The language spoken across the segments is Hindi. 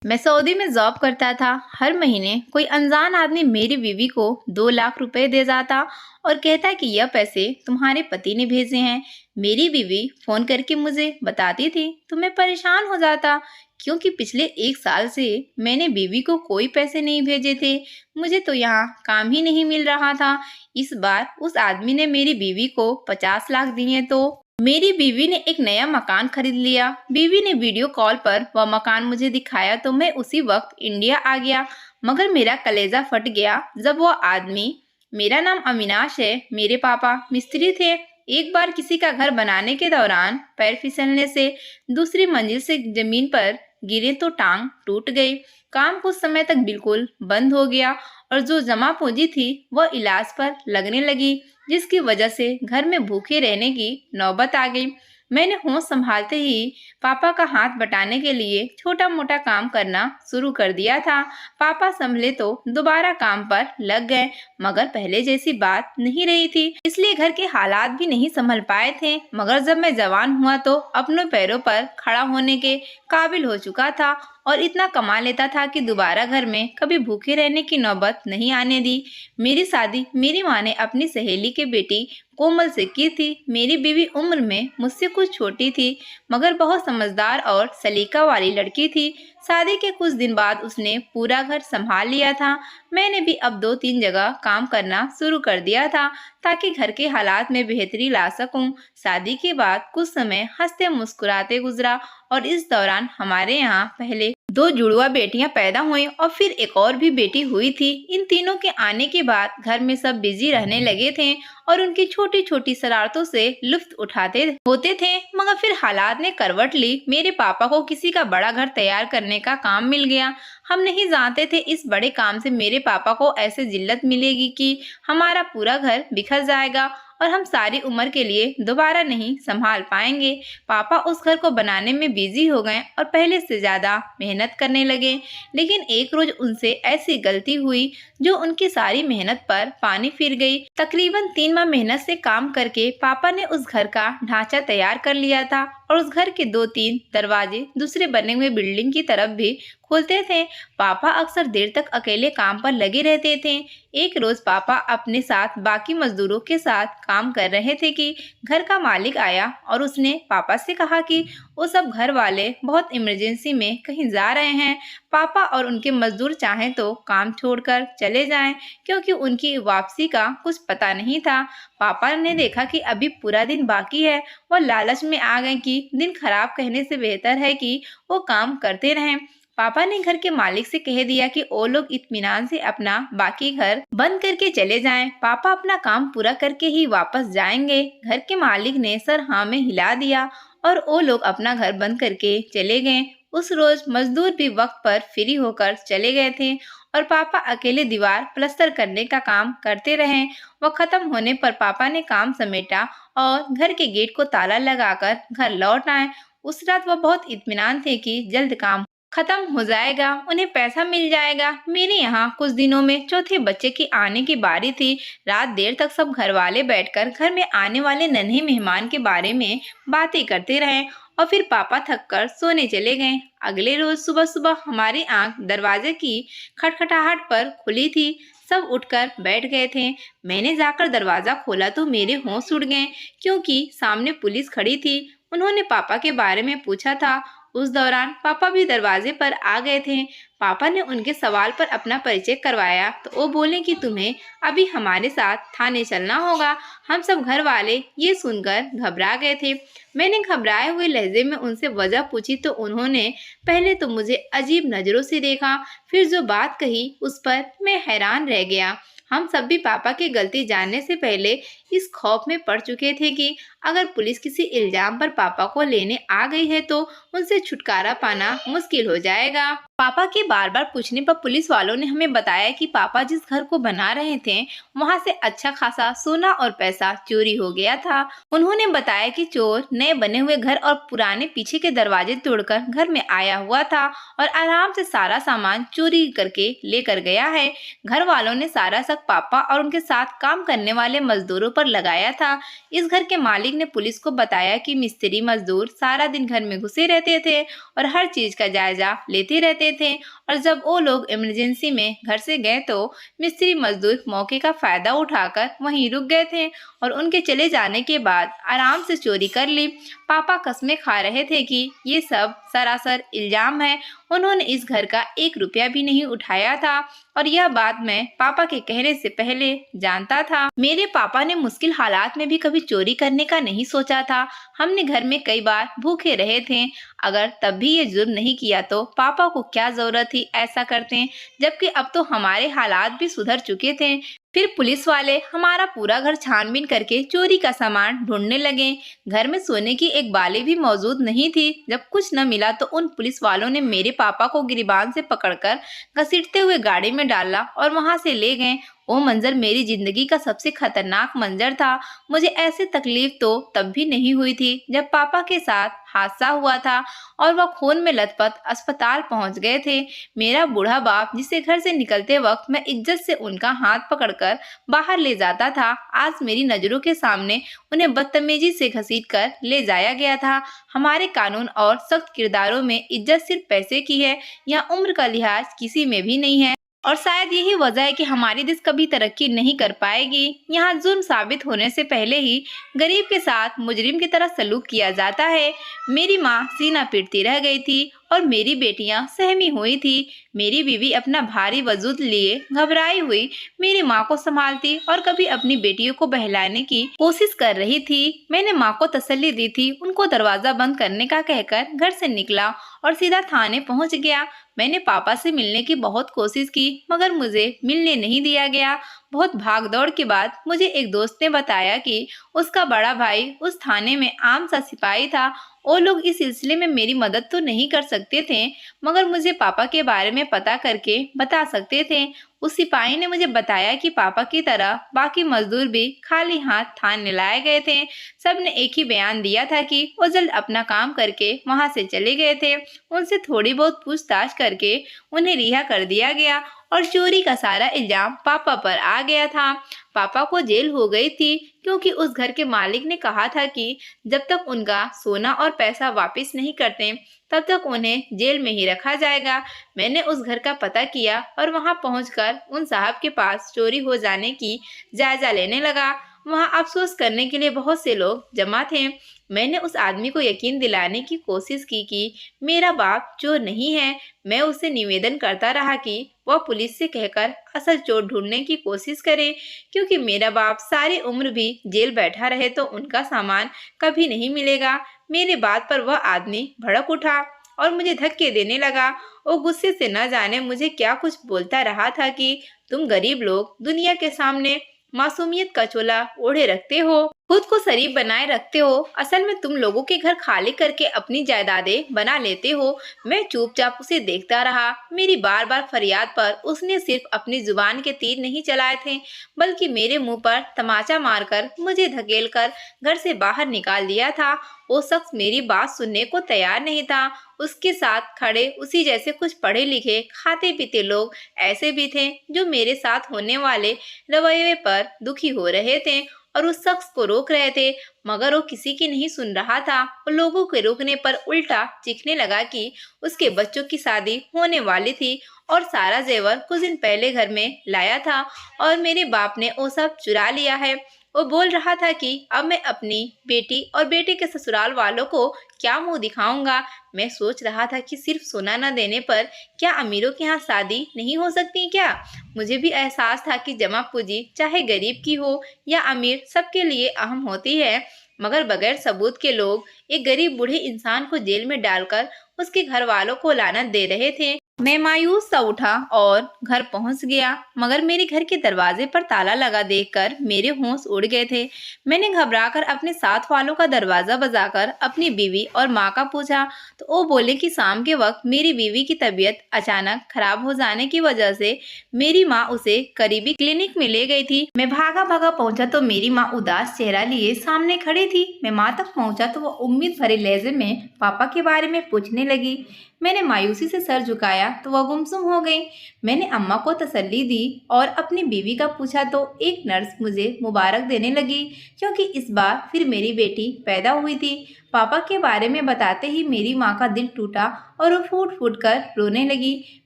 मैं सऊदी में जॉब करता था। हर महीने कोई अनजान आदमी मेरी बीवी को 2 लाख रुपए दे जाता और कहता कि यह पैसे तुम्हारे पति ने भेजे हैं। मेरी बीवी फोन करके मुझे बताती थी तो मैं परेशान हो जाता, क्योंकि पिछले 1 साल से मैंने बीवी को कोई पैसे नहीं भेजे थे। मुझे तो यहाँ काम ही नहीं मिल रहा था। इस बार उस आदमी ने मेरी बीवी को 50 लाख दिए तो मेरी बीवी ने एक नया मकान खरीद लिया। बीवी ने वीडियो कॉल पर वह मकान मुझे दिखाया तो मैं उसी वक्त इंडिया आ गया। मगर मेरा कलेजा फट गया जब वो आदमी, मेरा नाम अविनाश है, मेरे पापा मिस्त्री थे, एक बार किसी का घर बनाने के दौरान पैर फिसलने से दूसरी मंजिल से जमीन पर गिरे तो टांग टूट गई। काम कुछ समय तक बिल्कुल बंद हो गया और जो जमा पूंजी थी वह इलाज पर लगने लगी, जिसकी वजह से घर में भूखे रहने की नौबत आ गई। मैंने होश संभालते ही पापा का हाथ बटाने के लिए छोटा मोटा काम करना शुरू कर दिया था। पापा संभले तो दोबारा काम पर लग गए, मगर पहले जैसी बात नहीं रही थी, इसलिए घर के हालात भी नहीं संभल पाए थे। मगर जब मैं जवान हुआ तो अपने पैरों पर खड़ा होने के काबिल हो चुका था और इतना कमा लेता था कि दोबारा घर में कभी भूखे रहने की नौबत नहीं आने दी। मेरी शादी मेरी माँ ने अपनी सहेली के बेटी कोमल से की थी। मेरी बीवी उम्र में मुझसे कुछ छोटी थी, मगर बहुत समझदार और सलीका वाली लड़की थी। शादी के कुछ दिन बाद उसने पूरा घर संभाल लिया था। मैंने भी अब 2-3 जगह काम करना शुरू कर दिया था ताकि घर के हालात में बेहतरी ला सकूं। शादी के बाद कुछ समय हंसते मुस्कुराते गुजरा और इस दौरान हमारे यहाँ पहले 2 जुड़वा बेटियां पैदा हुई और फिर एक और भी बेटी हुई थी। इन तीनों के आने के बाद घर में सब बिजी रहने लगे थे और उनकी छोटी छोटी शरारतों से लुत्फ उठाते होते थे। मगर फिर हालात ने करवट ली। मेरे पापा को किसी का बड़ा घर तैयार करने का काम मिल गया। हम नहीं जानते थे इस बड़े काम से मेरे पापा को ऐसे जिल्लत मिलेगी कि हमारा पूरा घर बिखर जाएगा और हम सारी उम्र के लिए दोबारा नहीं संभाल पाएंगे। पापा उस घर को बनाने में बिजी हो गए और पहले से ज्यादा मेहनत करने लगे। लेकिन एक रोज उनसे ऐसी गलती हुई जो उनकी सारी मेहनत पर पानी फिर गई। तकरीबन 3 माह मेहनत से काम करके पापा ने उस घर का ढांचा तैयार कर लिया था और उस घर के 2-3 दरवाजे दूसरे बने हुए बिल्डिंग की तरफ भी खोलते थे। पापा अक्सर देर तक अकेले काम पर लगे रहते थे। एक रोज पापा अपने साथ बाकी मजदूरों के साथ काम कर रहे थे कि घर का मालिक आया और उसने पापा से कहा कि वो सब घर वाले बहुत इमरजेंसी में कहीं जा रहे हैं। पापा और उनके मजदूर चाहें तो काम छोड़कर चले जाएं, क्योंकि उनकी वापसी का कुछ पता नहीं था। पापा ने देखा कि अभी पूरा दिन बाकी है। वो लालच में आ गए कि दिन खराब कहने से बेहतर है कि वो काम करते रहें। पापा ने घर के मालिक से कह दिया कि वो लोग इत्मीनान से अपना बाकी घर बंद करके चले जाएं। पापा अपना काम पूरा करके ही वापस जाएंगे। घर के मालिक ने सर हाँ में हिला दिया और वो लोग अपना घर बंद करके चले गए। उस रोज मजदूर भी वक्त पर फ्री होकर चले गए थे और पापा अकेले दीवार प्लास्टर करने का काम करते रहे। वह खत्म होने पर पापा ने काम समेटा और घर के गेट को ताला लगाकर घर लौट आए। उस रात वह बहुत इत्मीनान थे कि जल्द काम खत्म हो जाएगा, उन्हें पैसा मिल जाएगा। मेरे यहाँ कुछ दिनों में चौथे बच्चे की आने की बारी थी। रात देर तक सब घर वाले बैठकर घर में आने वाले नन्हे मेहमान के बारे में बातें करते रहे और फिर पापा थक कर सोने चले गए। अगले रोज सुबह सुबह हमारी आंख दरवाजे की खटखटाहट पर खुली थी। सब उठकर बैठ गए थे। मैंने जाकर दरवाजा खोला तो मेरे होश उड़ गए, क्योंकि सामने पुलिस खड़ी थी। उन्होंने पापा के बारे में पूछा था। उस दौरान पापा भी दरवाजे पर आ गए थे। पापा ने उनके सवाल पर अपना परिचय करवाया तो वो बोले कि तुम्हें अभी हमारे साथ थाने चलना होगा। हम सब घर वाले ये सुनकर घबरा गए थे। मैंने घबराए हुए लहजे में उनसे वजह पूछी तो उन्होंने पहले तो मुझे अजीब नजरों से देखा, फिर जो बात कही उस पर मैं हैरान रह गया। हम सब भी पापा की गलती जानने से पहले इस खौफ में पड़ चुके थे कि अगर पुलिस किसी इल्जाम पर पापा को लेने आ गई है तो उनसे छुटकारा पाना मुश्किल हो जाएगा। पापा के बार बार पूछने पर पुलिस वालों ने हमें बताया कि पापा जिस घर को बना रहे थे वहां से अच्छा खासा सोना और पैसा चोरी हो गया था। उन्होंने बताया कि चोर नए बने हुए घर और पुराने पीछे के दरवाजे तोड़कर घर में आया हुआ था और आराम से सारा सामान चोरी करके लेकर गया है। घर वालों ने सारा शक पापा और उनके साथ काम करने वाले मजदूरों पर लगाया था। इस घर के मालिक ने पुलिस को बताया कि मिस्त्री मजदूर सारा दिन घर में घुसे रहते थे और हर चीज का जायजा लेते रहते थे और जब वो लोग इमरजेंसी में घर से गए तो मिस्त्री मजदूर मौके का फायदा उठाकर वहीं रुक गए थे और उनके चले जाने के बाद आराम से चोरी कर ली। पापा कस्में खा रहे थे कि ये सब सरासर इल्जाम है, उन्होंने इस घर का 1 रुपया भी नहीं उठाया था और यह बात मैं पापा के कहने से पहले जानता था। मेरे पापा ने मुश्किल हालात में भी कभी चोरी करने का नहीं सोचा था। हमने घर में कई बार भूखे रहे थे, अगर तब भी ये जुर्म नहीं किया तो पापा को क्या जरूरत थी ऐसा करते, जबकि अब तो हमारे हालात भी सुधर चुके थे। फिर पुलिस वाले हमारा पूरा घर छानबीन करके चोरी का सामान ढूंढने लगे। घर में सोने की एक बाली भी मौजूद नहीं थी। जब कुछ न मिला तो उन पुलिस वालों ने मेरे पापा को गिरबान से पकड़कर घसीटते हुए गाड़ी में डाला और वहां से ले गए। वो मंजर मेरी जिंदगी का सबसे खतरनाक मंजर था। मुझे ऐसी तकलीफ तो तब भी नहीं हुई थी जब पापा के साथ हादसा हुआ था और वह खून में लथपथ अस्पताल पहुंच गए थे। मेरा बूढ़ा बाप, जिसे घर से निकलते वक्त मैं इज्जत से उनका हाथ पकड़कर बाहर ले जाता था, आज मेरी नजरों के सामने उन्हें बदतमीजी से घसीटकर ले जाया गया था। हमारे कानून और सख्त किरदारों में इज्जत सिर्फ पैसे की है, यहाँ उम्र का लिहाज किसी में भी नहीं है। और शायद यही वजह है कि हमारी देश कभी तरक्की नहीं कर पाएगी। यहाँ जुर्म साबित होने से पहले ही गरीब के साथ मुजरिम की तरह सलूक किया जाता है। मेरी माँ सीना पीटती रह गई थी और मेरी बेटियां सहमी हुई थी। मेरी बीवी अपना भारी वजूद लिए घबराई हुई मेरी माँ को संभालती और कभी अपनी बेटियों को बहलाने की कोशिश कर रही थी। मैंने माँ को तसल्ली दी थी, उनको दरवाजा बंद करने का कहकर घर से निकला और सीधा थाने पहुँच गया। मैंने पापा से मिलने की बहुत कोशिश की मगर मुझे मिलने नहीं दिया गया। बहुत भाग दौड़ के बाद मुझे एक दोस्त ने बताया कि उसका बड़ा भाई उस थाने में आम सा सिपाही था। वो लोग इस सिलसिले में मेरी मदद तो नहीं कर सकते थे मगर मुझे पापा के बारे में पता करके बता सकते थे। उस सिपाही ने मुझे बताया कि पापा की तरह बाकी मजदूर भी खाली हाथ थाने लाए गए थे। सब ने एक ही बयान दिया था कि वो जल्द अपना काम करके वहां से चले गए थे। उनसे थोड़ी बहुत पूछताछ करके उन्हें रिहा कर दिया गया और चोरी का सारा इल्जाम पापा पर आ गया था। पापा को जेल हो गई थी क्योंकि उस घर के मालिक ने कहा था कि जब तक उनका सोना और पैसा वापस नहीं करते तब तक उन्हें जेल में ही रखा जाएगा। मैंने उस घर का पता किया और वहां पहुंचकर उन साहब के पास चोरी हो जाने की जायजा लेने लगा। वहां अफसोस करने के लिए बहुत से लोग जमा थे। मैंने उस आदमी को यकीन दिलाने की कोशिश की कि मेरा बाप चोर नहीं है। मैं उससे निवेदन करता रहा कि वह पुलिस से कहकर असल चोर ढूंढने की कोशिश करे, क्योंकि मेरा बाप सारी उम्र भी जेल बैठा रहे तो उनका सामान कभी नहीं मिलेगा। मेरे बात पर वह आदमी भड़क उठा और मुझे धक्के देने लगा। वो गुस्से से न जाने मुझे क्या कुछ बोलता रहा था कि तुम गरीब लोग दुनिया के सामने मासूमियत का चोला ओढ़े रखते हो, खुद को शरीफ बनाए रखते हो, असल में तुम लोगों के घर खाली करके अपनी जायदादें बना लेते हो। मैं चुपचाप उसे देखता रहा। मेरी बार बार फरियाद पर उसने सिर्फ अपनी जुबान के तीर नहीं चलाए थे बल्कि मेरे मुंह पर तमाचा मारकर मुझे धकेलकर घर से बाहर निकाल दिया था। वो शख्स मेरी बात सुनने को तैयार नहीं था। उसके साथ खड़े उसी जैसे कुछ पढ़े लिखे खाते पीते लोग ऐसे भी थे जो मेरे साथ होने वाले रवैये पर दुखी हो रहे थे और उस शख्स को रोक रहे थे मगर वो किसी की नहीं सुन रहा था। वो लोगों के रोकने पर उल्टा चीखने लगा कि उसके बच्चों की शादी होने वाली थी और सारा जेवर कुछ दिन पहले घर में लाया था और मेरे बाप ने वो सब चुरा लिया है। वो बोल रहा था कि अब मैं अपनी बेटी और बेटे के ससुराल वालों को क्या मुंह दिखाऊंगा। मैं सोच रहा था कि सिर्फ सोना न देने पर क्या अमीरों के यहाँ शादी नहीं हो सकती क्या। मुझे भी एहसास था कि जमा पूंजी चाहे गरीब की हो या अमीर सबके लिए अहम होती है, मगर बगैर सबूत के लोग एक गरीब बूढ़े इंसान को जेल में डालकर उसके घर वालों को लानत दे रहे थे। मैं मायूस सा उठा और घर पहुंच गया मगर मेरे घर के दरवाजे पर ताला लगा देखकर मेरे होश उड़ गए थे। मैंने घबराकर अपने साथ वालों का दरवाजा बजाकर अपनी बीवी और माँ का पूछा तो वो बोले कि शाम के वक्त मेरी बीवी की तबीयत अचानक खराब हो जाने की वजह से मेरी माँ उसे करीबी क्लिनिक में ले गई थी। मैं भागा भागा पहुंचा तो मेरी माँ उदास चेहरा लिए सामने खड़ी थी। मैं माँ तक पहुंचा तो वह उम्मीद भरे लहजे में पापा के बारे में पूछने लगी। मैंने मायूसी से सर झुकाया तो वह गुमसुम हो गई। मैंने अम्मा को तसल्ली दी और अपनी बीवी का पूछा तो एक नर्स मुझे मुबारक देने लगी क्योंकि इस बार फिर मेरी बेटी पैदा हुई थी। पापा के बारे में बताते ही मेरी माँ का दिल टूटा और वो फूट फूट कर रोने लगी।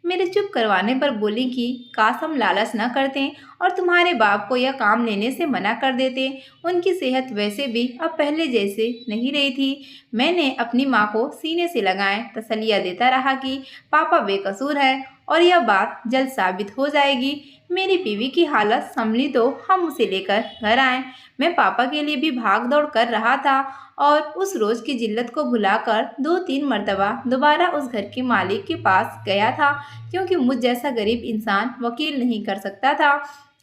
मेरे चुप करवाने पर बोली कि काश हम लालच न करते और तुम्हारे बाप को यह काम लेने से मना कर देते। उनकी सेहत वैसे भी अब पहले जैसे नहीं रही थी। मैंने अपनी माँ को सीने से लगाए तसल्लियाँ देता रहा कि पापा बेकसूर है और यह बात जल्द साबित हो जाएगी। मेरी बीवी की हालत संभली तो हम उसे लेकर घर आए। मैं पापा के लिए भी भाग दौड़ कर रहा था और उस रोज की जिल्लत को भुलाकर 2-3 मर्तबा दोबारा उस घर के मालिक के पास गया था, क्योंकि मुझ जैसा गरीब इंसान वकील नहीं कर सकता था।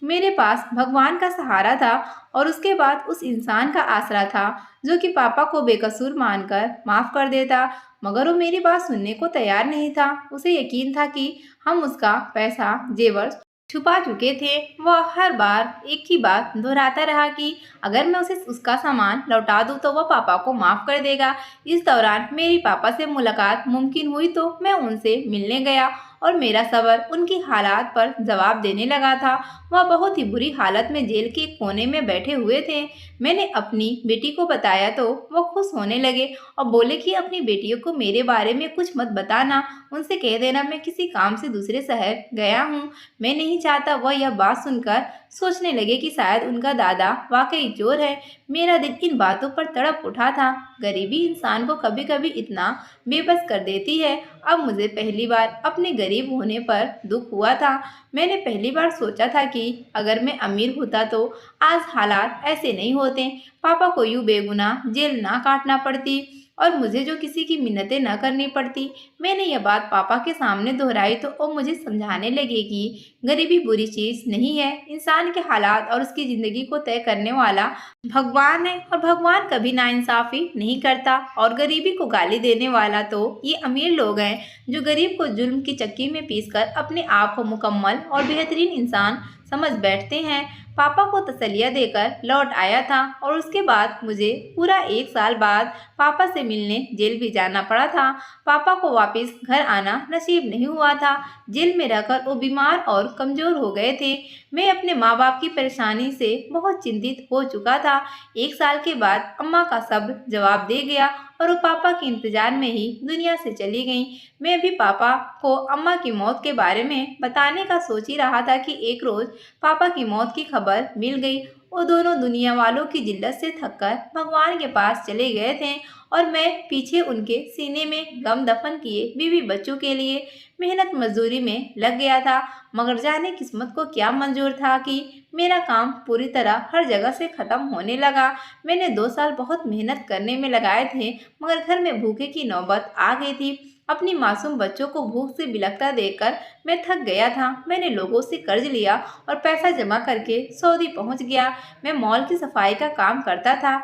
मेरे पास भगवान का सहारा था और उसके बाद उस इंसान का आसरा था जो कि पापा को बेकसूर मानकर माफ कर देता। मगर वो मेरी बात सुनने को तैयार नहीं था। उसे यकीन था कि हम उसका पैसा जेवर छुपा चुके थे। वह हर बार एक ही बात दोहराता रहा कि अगर मैं उसे उसका सामान लौटा दूं तो वह पापा को माफ कर देगा। इस दौरान मेरी पापा से मुलाकात मुमकिन हुई तो मैं उनसे मिलने गया और मेरा सबर उनकी हालात पर जवाब देने लगा था। वह बहुत ही बुरी हालत में जेल के कोने में बैठे हुए थे। मैंने अपनी बेटी को बताया तो वो खुश होने लगे और बोले कि अपनी बेटियों को मेरे बारे में कुछ मत बताना, उनसे कह देना मैं किसी काम से दूसरे शहर गया हूँ। मैं नहीं चाहता वह यह बात सुनकर सोचने लगे कि शायद उनका दादा वाकई चोर है। मेरा दिल इन बातों पर तड़प उठा था। गरीबी इंसान को कभी कभी इतना बेबस कर देती है। अब मुझे पहली बार अपने गरीब होने पर दुख हुआ था। मैंने पहली बार सोचा था कि अगर मैं अमीर होता तो आज हालात ऐसे नहीं होते। पापा को यूं बेगुनाह जेल ना काटना पड़ती और मुझे जो किसी की मिन्नतें न करनी पड़ती। मैंने यह बात पापा के सामने दोहराई तो वो मुझे समझाने लगे कि गरीबी बुरी चीज नहीं है। इंसान के हालात और उसकी जिंदगी को तय करने वाला भगवान है और भगवान कभी नाइंसाफी नहीं करता। और गरीबी को गाली देने वाला तो ये अमीर लोग हैं जो गरीब को जुल्म की चक्की में पीसकर अपने आप को मुकम्मल और बेहतरीन इंसान समझ बैठते हैं। पापा को तसल्लियाँ देकर लौट आया था और उसके बाद मुझे पूरा 1 साल बाद पापा से मिलने जेल भी जाना पड़ा था। पापा को वापस घर आना नसीब नहीं हुआ था। जेल में रहकर वो बीमार और कमज़ोर हो गए थे। मैं अपने माँ बाप की परेशानी से बहुत चिंतित हो चुका था। 1 साल के बाद अम्मा का सब्र जवाब दे गया और वो पापा के इंतजार में ही दुनिया से चली गईं। मैं भी पापा को अम्मा की मौत के बारे में बताने का सोच ही रहा था कि एक रोज़ पापा की मौत की खबर मिल गई। वो दोनों दुनिया वालों की जिल्लत से थककर भगवान के पास चले गए थे और मैं पीछे उनके सीने में गम दफन किए बीवी बच्चों के लिए मेहनत मजदूरी में लग गया था। मगर जाने किस्मत को क्या मंजूर था कि मेरा काम पूरी तरह हर जगह से ख़त्म होने लगा। मैंने 2 साल बहुत मेहनत करने में लगाए थे, मगर घर में भूखे की नौबत आ गई थी। अपनी मासूम बच्चों को भूख से बिलखता देखकर मैं थक गया था। मैंने लोगों से कर्ज लिया और पैसा जमा करके सऊदी पहुंच गया। मैं मॉल की सफाई का काम करता था,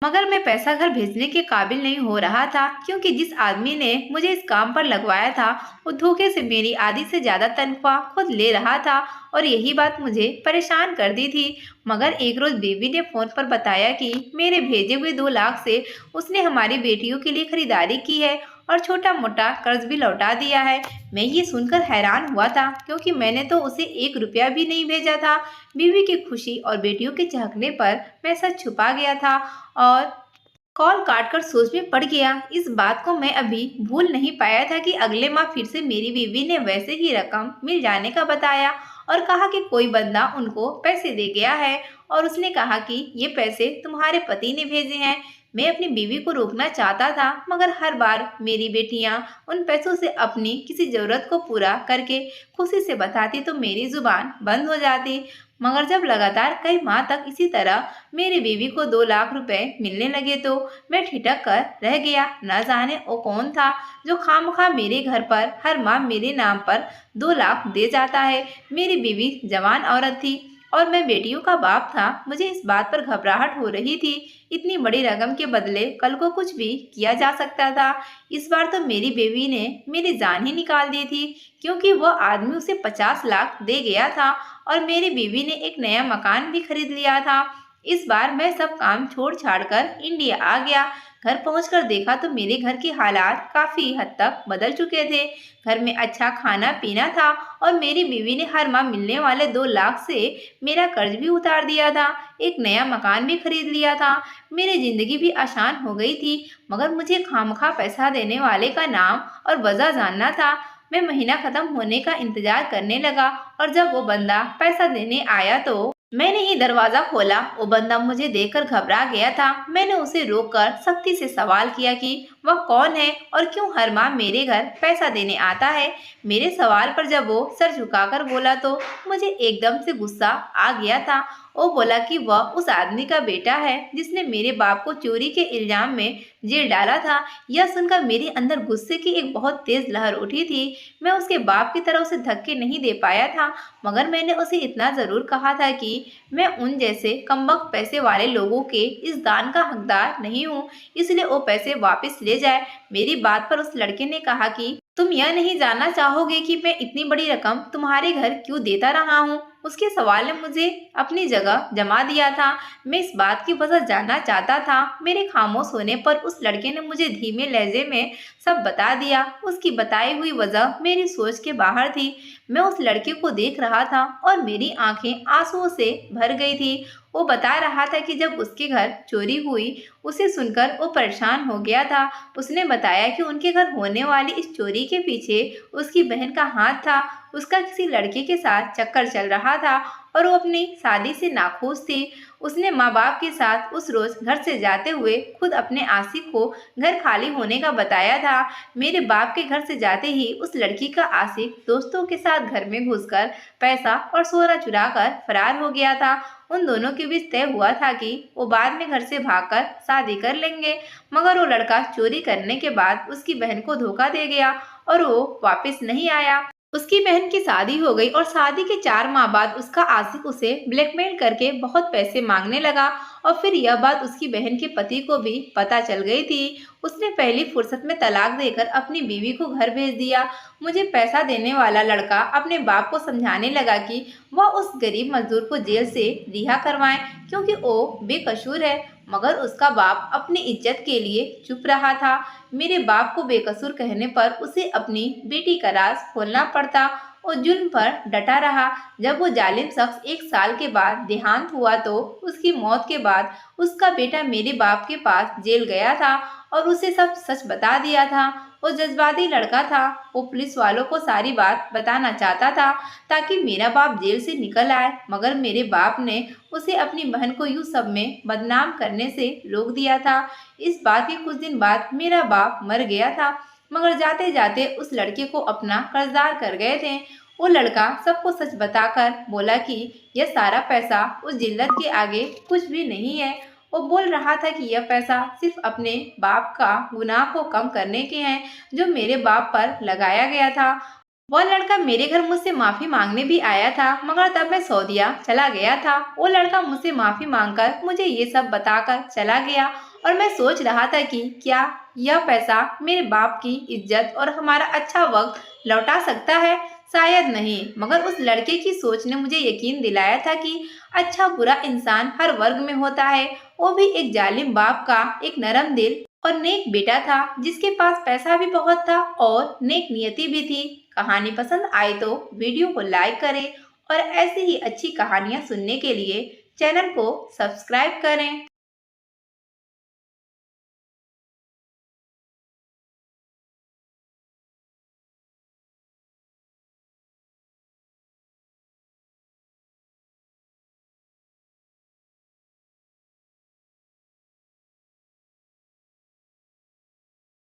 मगर मैं पैसा घर भेजने के काबिल नहीं हो रहा था, क्योंकि जिस आदमी ने मुझे इस काम पर लगवाया था वो धोखे से मेरी आधी से ज़्यादा तनख्वाह खुद ले रहा था और यही बात मुझे परेशान कर दी थी। मगर एक रोज़ बीवी ने फ़ोन पर बताया कि मेरे भेजे हुए 2 लाख से उसने हमारी बेटियों के लिए खरीदारी की है और छोटा मोटा कर्ज भी लौटा दिया है। मैं ये सुनकर हैरान हुआ था, क्योंकि मैंने तो उसे 1 रुपया भी नहीं भेजा था। बीवी की खुशी और बेटियों के चहकने पर मैं सच छुपा गया था और कॉल काटकर सोच में पड़ गया। इस बात को मैं अभी भूल नहीं पाया था कि अगले माह फिर से मेरी बीवी ने वैसे ही रकम मिल जाने का बताया और कहा कि कोई बंदा उनको पैसे दे गया है और उसने कहा कि ये पैसे तुम्हारे पति ने भेजे हैं। मैं अपनी बीवी को रोकना चाहता था, मगर हर बार मेरी बेटियां उन पैसों से अपनी किसी ज़रूरत को पूरा करके खुशी से बताती तो मेरी ज़ुबान बंद हो जाती। मगर जब लगातार कई माह तक इसी तरह मेरी बीवी को 2 लाख रुपए मिलने लगे तो मैं ठिठक कर रह गया। न जाने वो कौन था जो खामखा मेरे घर पर हर माह मेरे नाम पर 2 लाख दे जाता है। मेरी बीवी जवान औरत थी और मैं बेटियों का बाप था। मुझे इस बात पर घबराहट हो रही थी। इतनी बड़ी रकम के बदले कल को कुछ भी किया जा सकता था। इस बार तो मेरी बीवी ने मेरी जान ही निकाल दी थी, क्योंकि वह आदमी उसे 50 लाख दे गया था और मेरी बीवी ने एक नया मकान भी खरीद लिया था। इस बार मैं सब काम छोड़ छाड़ कर इंडिया आ गया। घर पहुंचकर देखा तो मेरे घर के हालात काफ़ी हद तक बदल चुके थे। घर में अच्छा खाना पीना था और मेरी बीवी ने हर माह मिलने वाले 2 लाख से मेरा कर्ज भी उतार दिया था। एक नया मकान भी खरीद लिया था। मेरी जिंदगी भी आसान हो गई थी, मगर मुझे खामखा पैसा देने वाले का नाम और वजह जानना था। मैं महीना खत्म होने का इंतजार करने लगा और जब वो बंदा पैसा देने आया तो मैंने ही दरवाजा खोला। वो बंदा मुझे देखकर घबरा गया था। मैंने उसे रोककर सख्ती से सवाल किया कि वह कौन है और क्यों हर माह मेरे घर पैसा देने आता है। मेरे सवाल पर जब वो सर झुकाकर बोला तो मुझे एकदम से गुस्सा आ गया था। वो बोला कि वह उस आदमी का बेटा है जिसने मेरे बाप को चोरी के इल्जाम में जेल डाला था। यह सुनकर मेरे अंदर गुस्से की एक बहुत तेज लहर उठी थी। मैं उसके बाप की तरह उसे धक्के नहीं दे पाया था, मगर मैंने उसे इतना जरूर कहा था कि मैं उन जैसे कमबख्त पैसे वाले लोगों के इस दान का हकदार नहीं हूँ, इसलिए वो पैसे वापस ले जाए। मेरी बात पर उस लड़के ने कहा कि तुम यह नहीं जानना चाहोगे कि मैं इतनी बड़ी रकम तुम्हारे घर क्यों देता रहा हूँ। उसके सवाल ने मुझे अपनी जगह जमा दिया था। मैं इस बात की वजह जानना चाहता था। मेरे खामोश होने पर उस लड़के ने मुझे धीमे लहजे में सब बता दिया। उसकी बताई हुई वजह मेरी सोच के बाहर थी। मैं उस लड़के को देख रहा था और मेरी आंखें आंसुओं से भर गई थी। वो बता रहा था कि जब उसके घर चोरी हुई, उसे सुनकर वो परेशान हो गया था। उसने बताया कि उनके घर होने वाली इस चोरी के पीछे उसकी बहन का हाथ था। उसका किसी लड़के के साथ चक्कर चल रहा था और वो अपनी शादी से नाखुश थी। उसने माँ बाप के साथ उस रोज घर से जाते हुए खुद अपने आशिक को घर खाली होने का बताया था। मेरे बाप के घर से जाते ही उस लड़की का आशिक दोस्तों के साथ घर में घुसकर पैसा और सोना चुरा कर फरार हो गया था। उन दोनों के बीच तय हुआ था कि वो बाद में घर से भागकर शादी कर लेंगे, मगर वो लड़का चोरी करने के बाद उसकी बहन को धोखा दे गया और वो वापस नहीं आया। उसकी बहन की शादी हो गई और शादी के 4 माह बाद उसका आशिक उसे ब्लैकमेल करके बहुत पैसे मांगने लगा और फिर यह बात उसकी बहन के पति को भी पता चल गई थी। उसने पहली फुर्सत में तलाक देकर अपनी बीवी को घर भेज दिया। मुझे पैसा देने वाला लड़का अपने बाप को समझाने लगा कि वह उस गरीब मजदूर को जेल से रिहा करवाए क्योंकि वो बेकसूर है, मगर उसका बाप अपनी इज्जत के लिए चुप रहा था। मेरे बाप को बेकसूर कहने पर उसे अपनी बेटी का राज खोलना पड़ता। वो जुल्म पर डटा रहा। जब वो जालिम शख्स 1 साल के बाद देहांत हुआ तो उसकी मौत के बाद उसका बेटा मेरे बाप के पास जेल गया था और उसे सब सच बता दिया था। वो जज्बाती लड़का था। वो पुलिस वालों को सारी बात बताना चाहता था ताकि मेरा बाप जेल से निकल आए, मगर मेरे बाप ने उसे अपनी बहन को यूं सब में बदनाम करने से रोक दिया था। इस बात के कुछ दिन बाद मेरा बाप मर गया था, मगर जाते जाते उस लड़के को अपना कर्जदार कर गए थे। वो लड़का सबको सच बताकर बोला कि यह सारा पैसा उस जिल्लत के आगे कुछ भी नहीं है। वो बोल रहा था कि यह पैसा सिर्फ अपने बाप का गुनाह को कम करने के हैं जो मेरे बाप पर लगाया गया था। वह लड़का मेरे घर मुझसे माफी मांगने भी आया था, मगर तब मैं सऊदीया चला गया था। वो लड़का मुझसे माफी मांगकर मुझे ये सब बताकर चला गया और मैं सोच रहा था कि क्या यह पैसा मेरे बाप की इज्जत और हमारा अच्छा वक्त लौटा सकता है। शायद नहीं, मगर उस लड़के की सोच ने मुझे यकीन दिलाया था कि अच्छा बुरा इंसान हर वर्ग में होता है। वो भी एक जालिम बाप का एक नरम दिल और नेक बेटा था जिसके पास पैसा भी बहुत था और नेक नियति भी थी। कहानी पसंद आई तो वीडियो को लाइक करें और ऐसी ही अच्छी कहानियाँ सुनने के लिए चैनल को सब्सक्राइब करें।